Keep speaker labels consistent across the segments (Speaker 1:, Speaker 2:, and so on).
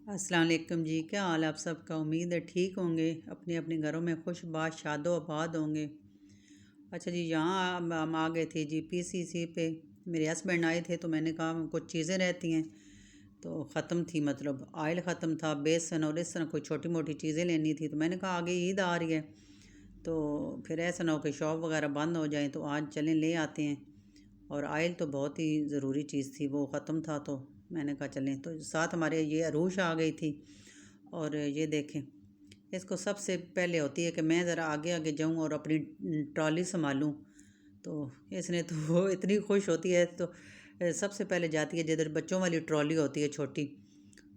Speaker 1: अस्सलाम वालेकुम जी। क्या हाल है आप सबका? उम्मीद है ठीक होंगे, अपने अपने घरों में खुशबाश शादो आबाद होंगे। अच्छा जी, यहाँ हम आ गए थे जी पीसीसी पे। मेरे हस्बैंड आए थे तो मैंने कहा कुछ चीज़ें रहती हैं तो ख़त्म थी, मतलब ऑयल ख़त्म था, बेसन और इस तरह कोई छोटी मोटी चीज़ें लेनी थी। तो मैंने कहा आगे ईद आ रही है तो फिर ऐसा ना हो कि शॉप वगैरह बंद हो जाए, तो आज चलें ले आते हैं। और ऑयल तो बहुत ही ज़रूरी चीज़ थी, वो ख़त्म था तो मैंने कहा चलें। तो साथ हमारे ये अरूश आ गई थी। और ये देखें, इसको सबसे पहले होती है कि मैं ज़रा आगे आगे जाऊं और अपनी ट्रॉली संभालूं। तो इसने तो वो इतनी खुश होती है तो सबसे पहले जाती है जिधर बच्चों वाली ट्रॉली होती है छोटी,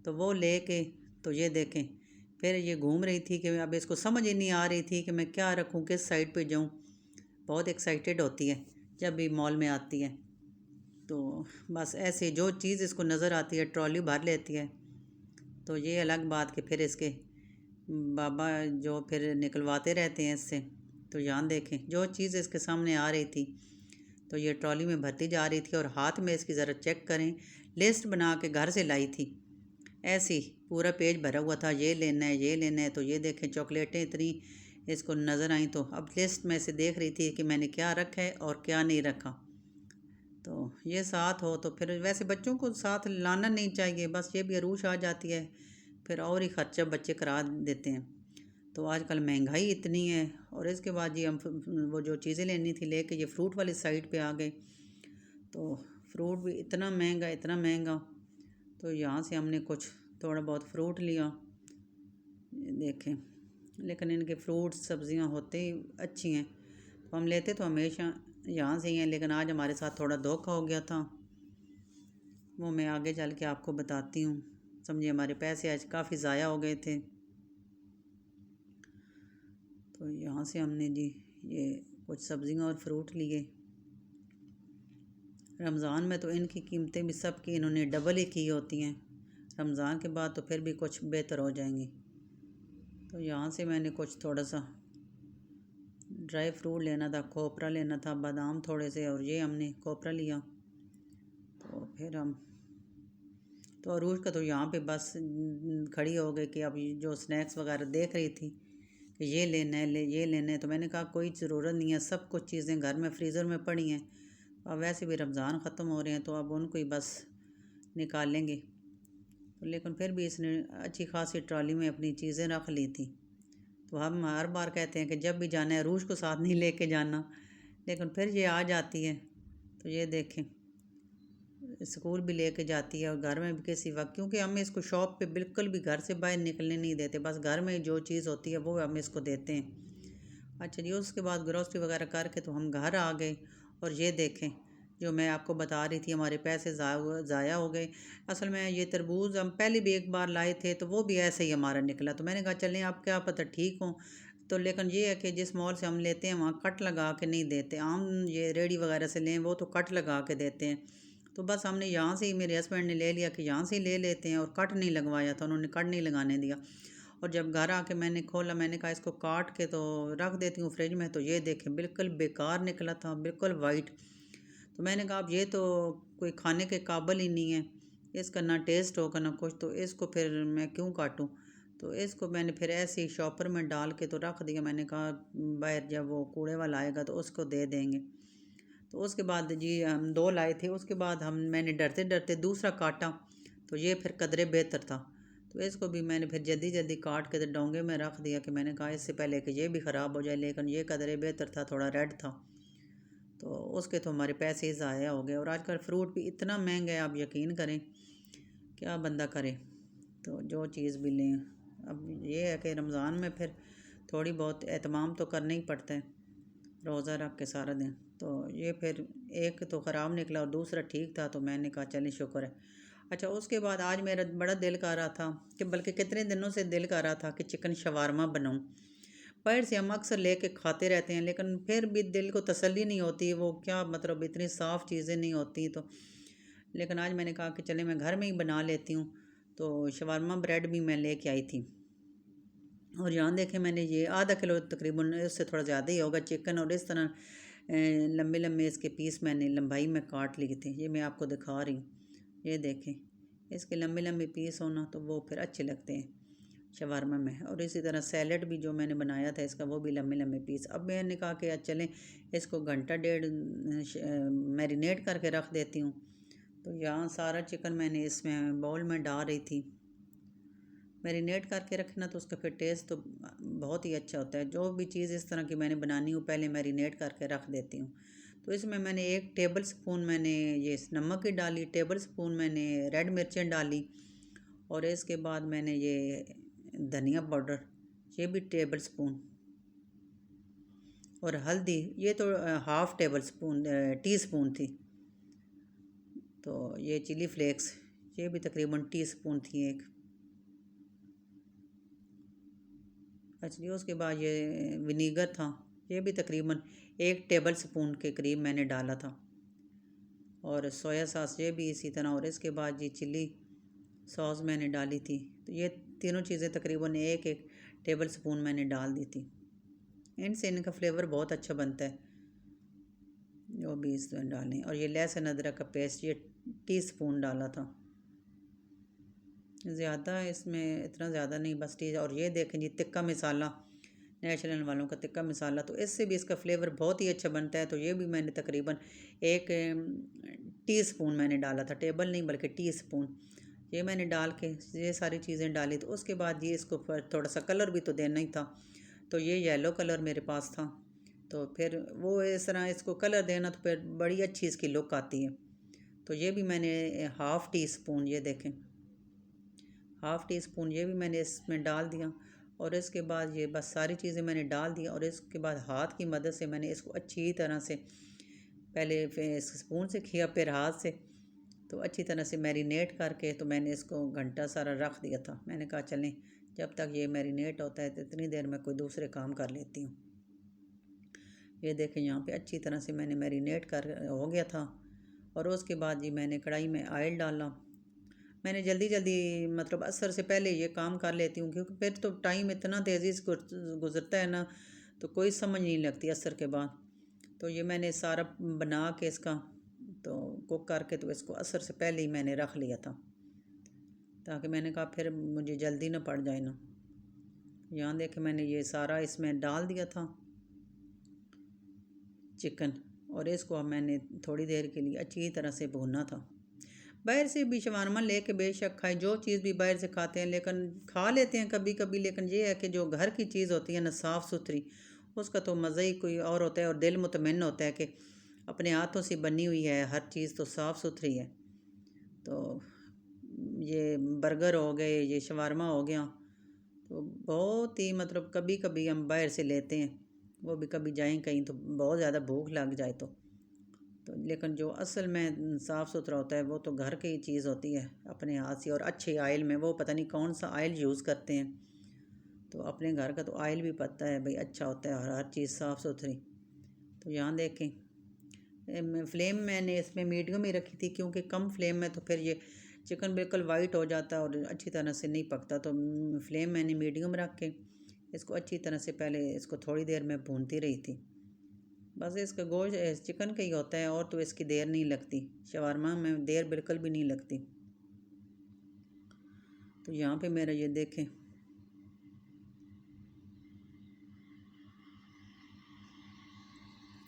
Speaker 1: तो वो ले के, तो ये देखें, फिर ये घूम रही थी कि अब इसको समझ ही नहीं आ रही थी कि मैं क्या रखूं, किस साइड पे जाऊं। बहुत एक्साइटेड होती है जब भी मॉल में आती है। तो बस ऐसे जो चीज़ इसको नज़र आती है ट्रॉली भर लेती है। तो ये अलग बात कि फिर इसके बाबा जो फिर निकलवाते रहते हैं इससे। तो यहाँ देखें, जो चीज़ इसके सामने आ रही थी तो ये ट्रॉली में भरती जा रही थी और हाथ में इसकी ज़रा चेक करें, लिस्ट बना के घर से लाई थी। ऐसे ही पूरा पेज भरा हुआ था, ये लेना है ये लेना है। तो ये देखें, चॉकलेटें इतनी इसको नज़र आई तो अब लिस्ट में से देख रही थी कि मैंने क्या रखा है और क्या नहीं रखा। तो ये साथ हो तो फिर वैसे बच्चों को साथ लाना नहीं चाहिए, बस ये भी अरूश आ जाती है फिर और ही ख़र्चा बच्चे करा देते हैं। तो आजकल महंगाई इतनी है। और इसके बाद ये हम वो जो चीज़ें लेनी थी लेके ये फ्रूट वाली साइड पे आ गए। तो फ्रूट भी इतना महंगा इतना महंगा। तो यहाँ से हमने कुछ थोड़ा बहुत फ्रूट लिया। ये देखें, लेकिन इनके फ्रूट्स सब्जियाँ होते ही अच्छी हैं, तो हम लेते तो हमेशा यहाँ से ही हैं। लेकिन आज हमारे साथ थोड़ा धोखा हो गया था, वो मैं आगे चल के आपको बताती हूँ। समझिए हमारे पैसे आज काफ़ी ज़ाया हो गए थे। तो यहाँ से हमने जी ये कुछ सब्जियाँ और फ्रूट लिए। रमज़ान में तो इनकी कीमतें भी सबकी इन्होंने डबल ही की होती हैं, रमज़ान के बाद तो फिर भी कुछ बेहतर हो जाएंगी। तो यहाँ से मैंने कुछ थोड़ा सा ड्राई फ्रूट लेना था, खोपरा लेना था, बादाम थोड़े से, और ये हमने खोपरा लिया। तो फिर हम तो अरूज का तो यहाँ पे बस खड़ी हो गई कि अब जो स्नैक्स वगैरह देख रही थी कि ये लेना है ये लेना है। तो मैंने कहा कोई ज़रूरत नहीं है, सब कुछ चीज़ें घर में फ्रीज़र में पड़ी हैं। अब वैसे भी रमज़ान ख़त्म हो रहे हैं तो अब उनको ही बस निकालेंगे। तो लेकिन फिर भी इसने अच्छी खासी ट्रॉली में अपनी चीज़ें रख ली थी। तो हम हर बार कहते हैं कि जब भी जाना है अरूज को साथ नहीं लेके जाना, लेकिन फिर ये आ जाती है। तो ये देखें, स्कूल भी लेके जाती है और घर में भी किसी वक्त, क्योंकि हम इसको शॉप पे बिल्कुल भी घर से बाहर निकलने नहीं देते, बस घर में जो चीज़ होती है वो हम इसको देते हैं। अच्छा जी, उसके बाद ग्रोसरी वगैरह करके तो हम घर आ गए। और ये देखें, जो मैं आपको बता रही थी हमारे पैसे ज़ाया हो गए। असल में ये तरबूज हम पहले भी एक बार लाए थे तो वो भी ऐसे ही हमारा निकला। तो मैंने कहा चलें, आप क्या पता ठीक हो। तो लेकिन ये है कि जिस मॉल से हम लेते हैं वहाँ कट लगा के नहीं देते। आम ये रेडी वगैरह से लें वो तो कट लगा के देते हैं। तो बस हमने यहाँ से ही, मेरे हस्बैंड ने ले लिया कि यहाँ से ही ले लेते हैं, और कट नहीं लगवाया था, उन्होंने कट नहीं लगाने दिया। और जब घर आके मैंने खोला, मैंने कहा इसको काट के तो रख देती हूँ फ्रिज में। तो ये देखें, बिल्कुल बेकार निकला था, बिल्कुल वाइट। तो मैंने कहा अब ये तो कोई खाने के काबिल ही नहीं है, इसका ना टेस्ट होगा ना कुछ, तो इसको फिर मैं क्यों काटूँ। तो इसको मैंने फिर ऐसे ही शॉपर में डाल के तो रख दिया। मैंने कहा बाहर जब वो कूड़े वाला आएगा तो उसको दे देंगे। तो उसके बाद जी हम दो लाए थे, उसके बाद मैंने डरते डरते दूसरा काटा, तो ये फिर कदरे बेहतर था। तो इसको भी मैंने फिर जल्दी जल्दी काट के तो डोंगे में रख दिया कि मैंने कहा इससे पहले कि ये भी ख़राब हो जाए, लेकिन ये कदरे बेहतर था, थोड़ा रेड था। तो उसके तो हमारे पैसे ही ज़ाया हो गए। और आजकल फ्रूट भी इतना महंगा है, आप यकीन करें, क्या बंदा करे। तो जो चीज़ भी लें, अब ये है कि रमज़ान में फिर थोड़ी बहुत एहतमाम तो करना ही पड़ता है, रोज़ा रख के सारा दिन। तो ये फिर एक तो ख़राब निकला और दूसरा ठीक था, तो मैंने कहा चलिए शुक्र है। अच्छा, उसके बाद आज मेरा बड़ा दिल कर रहा था कि, बल्कि कितने दिनों से दिल कर रहा था कि चिकन शवारमा बनाऊं। बाहर से हम अक्सर लेके खाते रहते हैं, लेकिन फिर भी दिल को तसल्ली नहीं होती, वो क्या मतलब इतनी साफ़ चीज़ें नहीं होती। तो लेकिन आज मैंने कहा कि चले मैं घर में ही बना लेती हूँ। तो शवारमा ब्रेड भी मैं लेके आई थी। और यहाँ देखें, मैंने ये आधा किलो तकरीबन, इससे थोड़ा ज़्यादा ही होगा, चिकन, और इस तरह लंबे लंबे इसके पीस मैंने लंबाई में काट लिए थे। ये मैं आपको दिखा रही हूँ, ये देखें, इसके लंबे लंबे पीस होना तो वो फिर अच्छे लगते हैं शवारमा में। और इसी तरह सैलड भी जो मैंने बनाया था इसका, वो भी लंबे लंबे पीस। अब मैंने कहा कि चलें इसको घंटा डेढ़ मैरिनेट करके रख देती हूँ। तो यहाँ सारा चिकन मैंने इसमें बाउल में डाल रही थी। मैरिनेट करके रखना तो उसका फिर टेस्ट तो बहुत ही अच्छा होता है। जो भी चीज़ इस तरह की मैंने बनानी हो पहले मैरिनेट करके रख देती हूँ। तो इसमें मैंने 1 टेबल स्पून मैंने ये नमक की डाली, टेबल स्पून मैंने रेड मिर्चें डाली, और इसके बाद मैंने ये धनिया पाउडर ये भी टेबल स्पून, और हल्दी ये तो half table spoon tea spoon थी। तो ये चिली फ्लेक्स ये भी तकरीबन टी स्पून थी एक। अच्छा जी, उसके बाद ये विनीगर था, ये भी तकरीबन 1 टेबल स्पून के करीब मैंने डाला था, और सोया सॉस ये भी इसी तरह। और इसके बाद ये चिली सॉस मैंने डाली थी। तो ये तीनों चीज़ें तकरीबन 1 टेबल स्पून मैंने डाल दी थी। इनसे इनका फ्लेवर बहुत अच्छा बनता है, जो भी इसमें डालें। और ये लहसुन अदरक का पेस्ट ये टी स्पून डाला था, ज़्यादा इसमें इतना ज़्यादा नहीं, बस टी। और ये देखें जी तिक्का मसाला, नेचुरल वालों का तिक्का मसाला, तो इससे भी इसका फ्लेवर बहुत ही अच्छा बनता है। तो ये भी मैंने तकरीबन 1 टी स्पून मैंने डाला था, टेबल नहीं बल्कि टी स्पून। ये मैंने डाल के ये सारी चीज़ें डाली। तो उसके बाद ये इसको थोड़ा सा कलर भी तो देना ही था, तो ये येलो कलर मेरे पास था। तो फिर वो इस तरह इसको कलर देना तो फिर बड़ी अच्छी इसकी लुक आती है। तो ये भी मैंने हाफ़ टी स्पून, ये देखें हाफ़ टी स्पून ये भी मैंने इसमें डाल दिया। और इसके बाद ये बस सारी चीज़ें मैंने डाल दी। और इसके बाद हाथ की मदद से मैंने इसको अच्छी तरह से पहले स्पून से किया फिर हाथ से, तो अच्छी तरह से मैरिनेट करके तो मैंने इसको घंटा सारा रख दिया था। मैंने कहा चलें जब तक ये मैरिनेट होता है तो इतनी देर में कोई दूसरे काम कर लेती हूँ। ये देखें यहाँ पे अच्छी तरह से मैंने मैरिनेट कर हो गया था। और उसके बाद जी मैंने कढ़ाई में ऑयल डाला। मैंने जल्दी जल्दी मतलब असर से पहले ये काम कर लेती हूँ, क्योंकि फिर तो टाइम इतना तेज़ी से गुजरता है ना, तो कोई समझ नहीं लगती असर के बाद। तो ये मैंने सारा बना के इसका तो कुक करके तो इसको असर से पहले ही मैंने रख लिया था, ताकि मैंने कहा फिर मुझे जल्दी ना पड़ जाए ना। यहाँ देखे मैंने ये सारा इसमें डाल दिया था चिकन, और इसको अब मैंने थोड़ी देर के लिए अच्छी तरह से भूनना था। बाहर से भी शवारमा लेके बेशक खाए, जो चीज़ भी बाहर से खाते हैं, लेकिन खा लेते हैं कभी कभी, लेकिन ये है कि जो घर की चीज़ होती है ना साफ़ सुथरी, उसका तो मज़ा ही कोई और होता है। और दिल मुतमइन होता है कि अपने हाथों से बनी हुई है, हर चीज़ तो साफ़ सुथरी है। तो ये बर्गर हो गए, ये शवारमा हो गया, तो बहुत ही मतलब कभी कभी हम बाहर से लेते हैं, वो भी कभी जाएं कहीं तो बहुत ज़्यादा भूख लग जाए तो लेकिन जो असल में साफ़ सुथरा होता है वो तो घर की ही चीज़ होती है अपने हाथ से, और अच्छे ऑयल में। वो पता नहीं कौन सा ऑयल यूज़ करते हैं, तो अपने घर का तो ऑयल भी पता है भाई अच्छा होता है, और हर चीज़ साफ़ सुथरी। तो यहाँ देखें फ्लेम मैंने इसमें मीडियम ही रखी थी, क्योंकि कम फ्लेम में तो फिर ये चिकन बिल्कुल वाइट हो जाता है और अच्छी तरह से नहीं पकता। तो फ्लेम मैंने मीडियम रख के इसको अच्छी तरह से पहले इसको थोड़ी देर में भूनती रही थी। बस इसका गोश्त चिकन का ही होता है, और तो इसकी देर नहीं लगती, शवारमा में देर बिल्कुल भी नहीं लगती। तो यहाँ पे मेरा ये देखें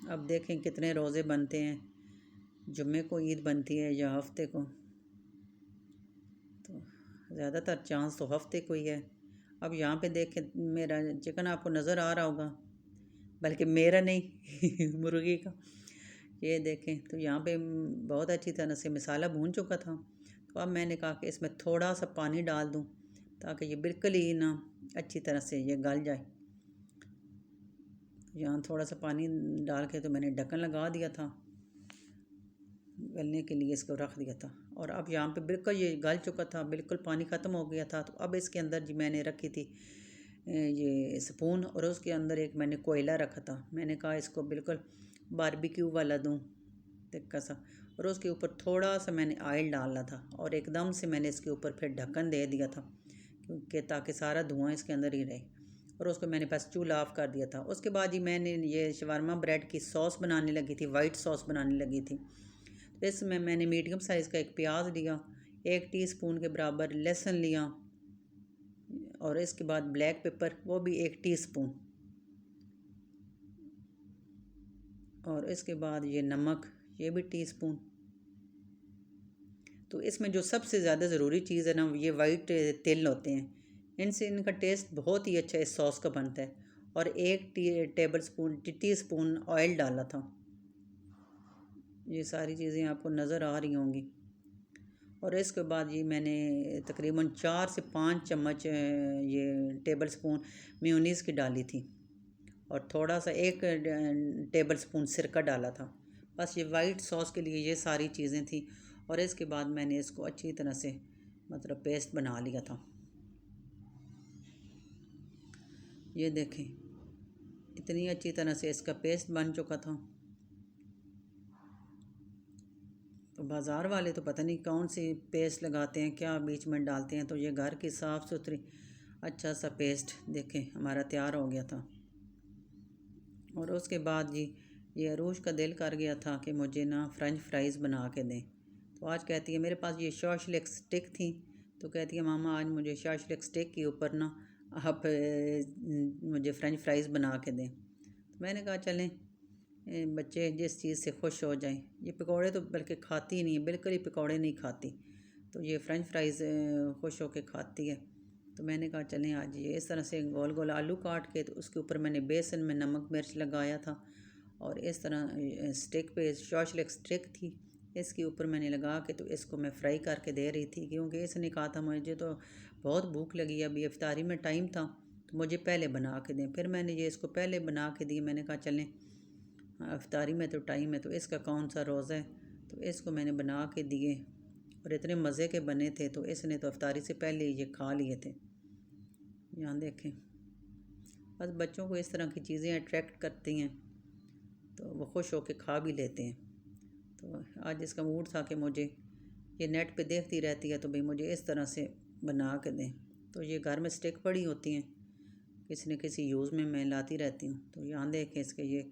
Speaker 1: अब देखें कितने रोज़े बनते हैं, जुम्मे को ईद बनती है या हफ्ते को, तो ज़्यादातर चांस तो हफ्ते को ही है। अब यहाँ पे देखें मेरा चिकन आपको नज़र आ रहा होगा, बल्कि मेरा नहीं मुर्गी का। ये देखें तो यहाँ पे बहुत अच्छी तरह से मसाला भून चुका था। तो अब मैंने कहा कि इसमें थोड़ा सा पानी डाल दूँ, ताकि ये बिल्कुल ही ना अच्छी तरह से ये गल जाए। यहाँ थोड़ा सा पानी डाल के तो मैंने ढक्कन लगा दिया था, गलने के लिए इसको रख दिया था। और अब यहाँ पे बिल्कुल ये गल चुका था, बिल्कुल पानी ख़त्म हो गया था। तो अब इसके अंदर जी मैंने रखी थी ये स्पून, और उसके अंदर एक मैंने कोयला रखा था। मैंने कहा इसको बिल्कुल बारबेक्यू वाला दूँ तिक्का सा, और उसके ऊपर थोड़ा सा मैंने ऑयल डाला था, और एकदम से मैंने इसके ऊपर फिर ढक्कन दे दिया था, क्योंकि ताकि सारा धुआं इसके अंदर ही रहे। और उसको मैंने बस चूल्हा ऑफ़ कर दिया था। उसके बाद ही मैंने ये शवारमा ब्रेड की सॉस बनाने लगी थी, वाइट सॉस बनाने लगी थी। तो इसमें मैंने मीडियम साइज़ का एक प्याज लिया, 1 टीस्पून के बराबर लहसुन लिया, और इसके बाद ब्लैक पेपर वो भी 1 टीस्पून, और इसके बाद ये नमक ये भी टीस्पून। तो इसमें जो सबसे ज़्यादा ज़रूरी चीज़ है ना, ये वाइट तिल होते हैं, इनसे इनका टेस्ट बहुत ही अच्छा इस सॉस का बनता है। और 1 टीस्पून ऑयल डाला था। ये सारी चीज़ें आपको नज़र आ रही होंगी। और इसके बाद ये मैंने तकरीबन 4 से 5 चम्मच ये टेबल स्पून मेयोनीज़ की डाली थी, और थोड़ा सा 1 टेबल स्पून सिरका डाला था। बस ये वाइट सॉस के लिए ये सारी चीज़ें थी। और इसके बाद मैंने इसको अच्छी तरह से मतलब पेस्ट बना लिया था। ये देखें इतनी अच्छी तरह से इसका पेस्ट बन चुका था। तो बाज़ार वाले तो पता नहीं कौन सी पेस्ट लगाते हैं, क्या बीच में डालते हैं। तो ये घर की साफ़ सुथरी अच्छा सा पेस्ट देखें हमारा तैयार हो गया था। और उसके बाद जी ये अरूज का दिल कर गया था कि मुझे ना फ्रेंच फ्राइज़ बना के दें। तो आज कहती है मेरे पास ये शॉशलिक स्टिक थी, तो कहती है मामा आज मुझे शॉशलिक स्टिक के ऊपर ना आप मुझे फ्रेंच फ्राइज़ बना के दें। तो मैंने कहा चलें बच्चे जिस चीज़ से खुश हो जाएं। ये पकौड़े तो बल्कि खाती ही नहीं है, बिल्कुल ही पकौड़े नहीं खाती, तो ये फ्रेंच फ्राइज़ खुश होकर खाती है। तो मैंने कहा चलें आज ये इस तरह से गोल गोल आलू काट के, तो उसके ऊपर मैंने बेसन में नमक मिर्च लगाया था, और इस तरह स्टिक पे शॉशलिक स्टिक थी, इसके ऊपर मैंने लगा के तो इसको मैं फ्राई करके दे रही थी। क्योंकि इसने कहा था मुझे तो बहुत भूख लगी, अभी इफ्तारी में टाइम था, तो मुझे पहले बना के दें। फिर मैंने ये इसको पहले बना के दी। मैंने कहा चलें इफ्तारी में तो टाइम है, तो इसका कौन सा रोज़ा है, तो इसको मैंने बना के दिए, और इतने मज़े के बने थे। तो इसने तो इफ्तारी से पहले ये खा लिए थे। यहाँ देखें बस बच्चों को इस तरह की चीज़ें अट्रैक्ट करती हैं, तो वो खुश होकर खा भी लेते हैं। तो आज इसका मूड था कि मुझे ये नेट पे देखती रहती है, तो भाई मुझे इस तरह से बना के दें। तो ये घर में स्टिक पड़ी होती हैं, किसी न किसी यूज़ में मैं लाती रहती हूँ। तो यहाँ देखें इसके ये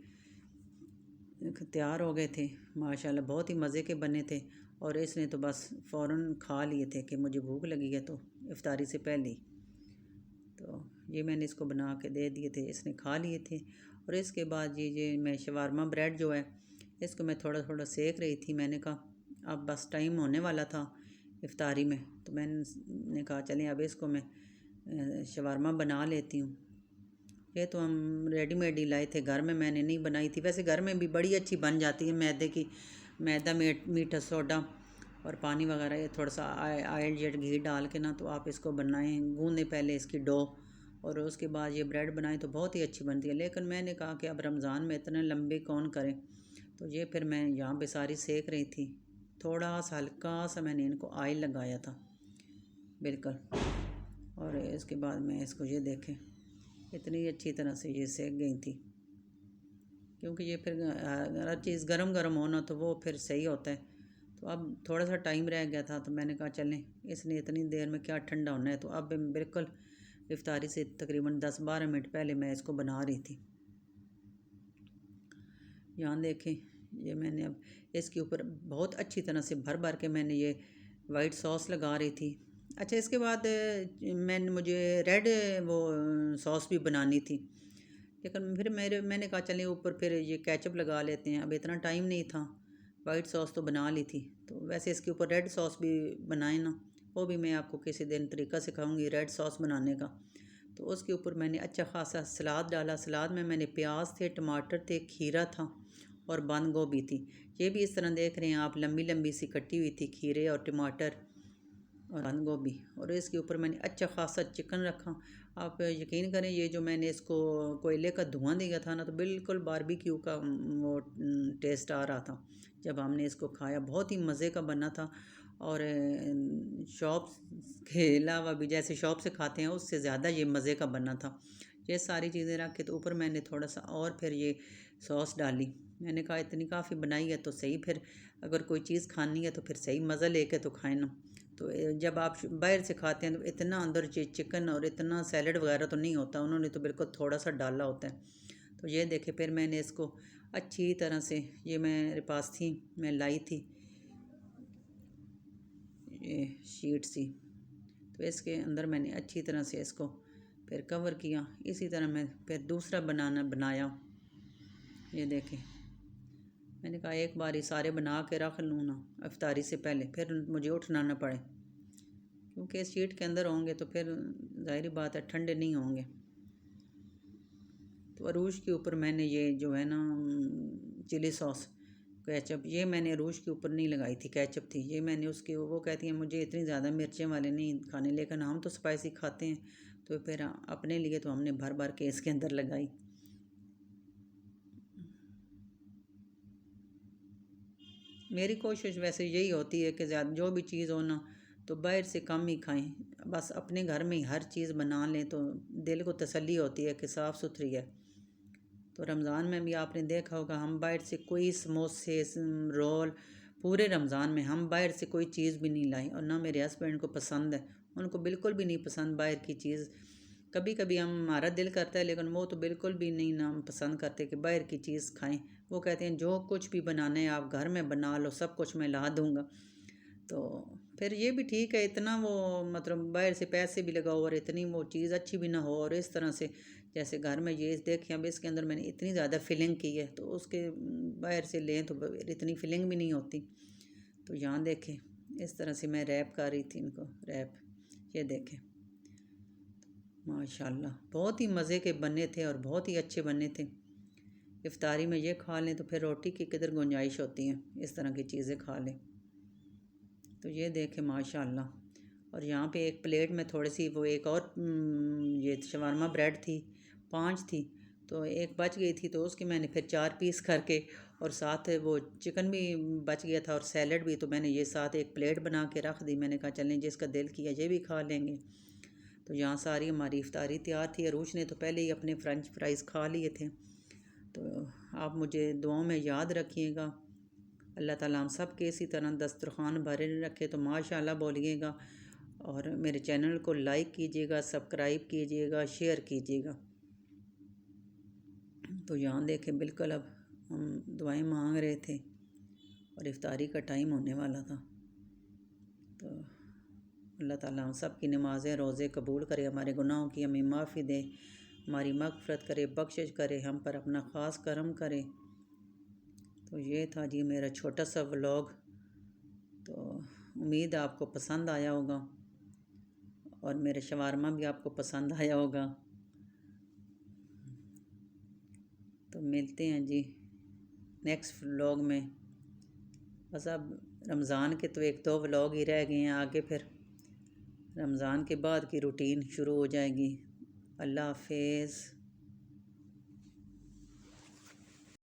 Speaker 1: तैयार हो गए थे माशाल्लाह, बहुत ही मज़े के बने थे। और इसने तो बस फ़ौरन खा लिए थे कि मुझे भूख लगी है, तो इफ्तारी से पहले। तो ये मैंने इसको बना के दे दिए थे, इसने खा लिए थे। और इसके बाद ये मैं शवारमा ब्रेड जो है इसको मैं थोड़ा थोड़ा सेक रही थी। मैंने कहा अब बस टाइम होने वाला था इफ्तारी में, तो मैंने कहा चलें अब इसको मैं शवारमा बना लेती हूँ। ये तो हम रेडीमेड ही लाए थे, घर में मैंने नहीं बनाई थी। वैसे घर में भी बड़ी अच्छी बन जाती है मैदा मीठा सोडा और पानी वगैरह, ये थोड़ा सा ऑयल जेट घी डाल के ना, तो आप इसको बनाएं, गूँदें पहले इसकी डो, और उसके बाद ये ब्रेड बनाएं तो बहुत ही अच्छी बनती है। लेकिन मैंने कहा कि अब रमज़ान में इतने लंबे कौन करें, तो ये फिर मैं यहाँ पे सारी सेक रही थी। थोड़ा सा हल्का सा मैंने इनको ऑयल लगाया था बिल्कुल। और इसके बाद मैं इसको ये देखें इतनी अच्छी तरह से ये सेक गई थी। क्योंकि ये फिर हर चीज़ गरम गरम होना तो वो फिर सही होता है। तो अब थोड़ा सा टाइम रह गया था, तो मैंने कहा चलें इसने इतनी देर में क्या ठंडा होना है। तो अब बिल्कुल इफ्तारी से तकरीबन 10-12 मिनट पहले मैं इसको बना रही थी। यहाँ देखें ये मैंने अब इसके ऊपर बहुत अच्छी तरह से भर भर के मैंने ये वाइट सॉस लगा रही थी। अच्छा इसके बाद मुझे रेड वो सॉस भी बनानी थी, लेकिन फिर मैंने कहा चलें ऊपर फिर ये केचप लगा लेते हैं। अब इतना टाइम नहीं था, वाइट सॉस तो बना ली थी। तो वैसे इसके ऊपर रेड सॉस भी बनाए ना, वो भी मैं आपको किसी दिन तरीका सिखाऊंगी रेड सॉस बनाने का। तो उसके ऊपर मैंने अच्छा खासा सलाद डाला। सलाद में मैंने प्याज थे, टमाटर थे, खीरा था और बंद गोभी थी। ये भी इस तरह देख रहे हैं आप, लंबी लंबी सी कटी हुई थी, खीरे और टमाटर और बंद गोभी। और इसके ऊपर मैंने अच्छा खासा चिकन रखा। आप यकीन करें ये जो मैंने इसको कोयले का धुआं दिया था ना, तो बिल्कुल बारबेक्यू का वो टेस्ट आ रहा था जब हमने इसको खाया। बहुत ही मज़े का बना था। और शॉप के अलावा भी जैसे शॉप से खाते हैं उससे ज़्यादा ये मज़े का बना था। ये सारी चीज़ें रख के तो ऊपर मैंने थोड़ा सा और फिर ये सॉस डाली। मैंने कहा इतनी काफ़ी बनाई है तो सही, फिर अगर कोई चीज़ खानी है तो फिर सही मज़ा लेके तो खाए ना। तो जब आप बाहर से खाते हैं तो इतना अंदर चिकन और इतना सैलड वगैरह तो नहीं होता, उन्होंने तो बिल्कुल थोड़ा सा डाला होता है। तो ये देखे फिर मैंने इसको अच्छी तरह से, ये मेरे पास थी, मैं लाई थी ये शीट सी। तो इसके अंदर मैंने अच्छी तरह से इसको फिर कवर किया। इसी तरह मैं फिर दूसरा बनाया। ये देखें, मैंने कहा एक बार ही सारे बना के रख लूँ ना इफ्तारी से पहले, फिर मुझे उठना ना पड़े, क्योंकि शीट के अंदर होंगे तो फिर ज़ाहिर बात है ठंडे नहीं होंगे। तो अरूज के ऊपर मैंने ये जो है ना चिली सॉस केचप, ये मैंने अरूज के ऊपर नहीं लगाई थी, केचप थी ये मैंने उसके, वो कहती हैं मुझे इतनी ज़्यादा मिर्चें वाले नहीं खाने, लेकिन हम तो स्पाइसी खाते हैं, तो फिर अपने लिए तो हमने भर भर के इसके अंदर लगाई। मेरी कोशिश वैसे यही होती है कि ज़्यादा जो भी चीज़ हो ना तो बाहर से कम ही खाएं, बस अपने घर में ही हर चीज़ बना लें तो दिल को तसल्ली होती है कि साफ़ सुथरी है। तो रमज़ान में भी आपने देखा होगा हम बाहर से कोई समोसे रोल, पूरे रमज़ान में हम बाहर से कोई चीज़ भी नहीं लाई, और ना मेरे हस्बैंड को पसंद है, उनको बिल्कुल भी नहीं पसंद बाहर की चीज़। कभी कभी हमारा दिल करता है, लेकिन वो तो बिल्कुल भी नहीं ना पसंद करते कि बाहर की चीज़ खाएं। वो कहते हैं जो कुछ भी बनाना है आप घर में बना लो, सब कुछ मैं ला दूँगा। तो फिर ये भी ठीक है, इतना वो मतलब बाहर से पैसे भी लगाओ और इतनी वो चीज़ अच्छी भी ना हो, और इस तरह से जैसे घर में ये देखें अब इसके अंदर मैंने इतनी ज़्यादा फिलिंग की है, तो उसके बाहर से लें तो इतनी फिलिंग भी नहीं होती। तो यहाँ देखें इस तरह से मैं रैप कर रही थी इनको, रैप ये देखें माशाल्लाह बहुत ही मज़े के बने थे और बहुत ही अच्छे बने थे। इफ्तारी में ये खा लें तो फिर रोटी की किधर गुंजाइश होती है, इस तरह की चीज़ें खा लें। तो ये देखें माशाल्लाह। और यहाँ पे एक प्लेट में थोड़ी सी वो एक और ये शवारमा ब्रेड थी, 5 थी, तो एक बच गई थी, तो उसकी मैंने फिर 4 पीस करके, और साथ वो चिकन भी बच गया था और सैलड भी, तो मैंने ये साथ एक प्लेट बना के रख दी। मैंने कहा चलें जिसका दिल किया ये भी खा लेंगे। तो यहाँ सारी हमारी इफ्तारी तैयार थी। अरूज ने तो पहले ही अपने फ्रेंच फ्राइज़ खा लिए थे। तो आप मुझे दुआओं में याद रखिएगा। अल्लाह ताला हम सब के इसी तरह दस्तरखान भरे रखे, तो माशाल्लाह बोलिएगा, और मेरे चैनल को लाइक कीजिएगा, सब्सक्राइब कीजिएगा, शेयर कीजिएगा। तो यहाँ देखें बिल्कुल अब हम दुआएं मांग रहे थे और इफ्तारी का टाइम होने वाला था। तो अल्लाह ताला हम सब की नमाज़ें रोज़े कबूल करे, हमारे गुनाहों की हमें माफ़ी दे, हमारी मग़फ़िरत करे, बख्शिश करे, हम पर अपना ख़ास करम करे। तो ये था जी मेरा छोटा सा व्लॉग। तो उम्मीद है आपको पसंद आया होगा और मेरे शवारमा भी आपको पसंद आया होगा। तो मिलते हैं जी नेक्स्ट व्लॉग में। बस अब रमज़ान के तो 1-2 व्लॉग ही रह गए हैं, आगे फिर रमज़ान के बाद की रूटीन शुरू हो जाएगी। अल्लाह हाफ़िज़।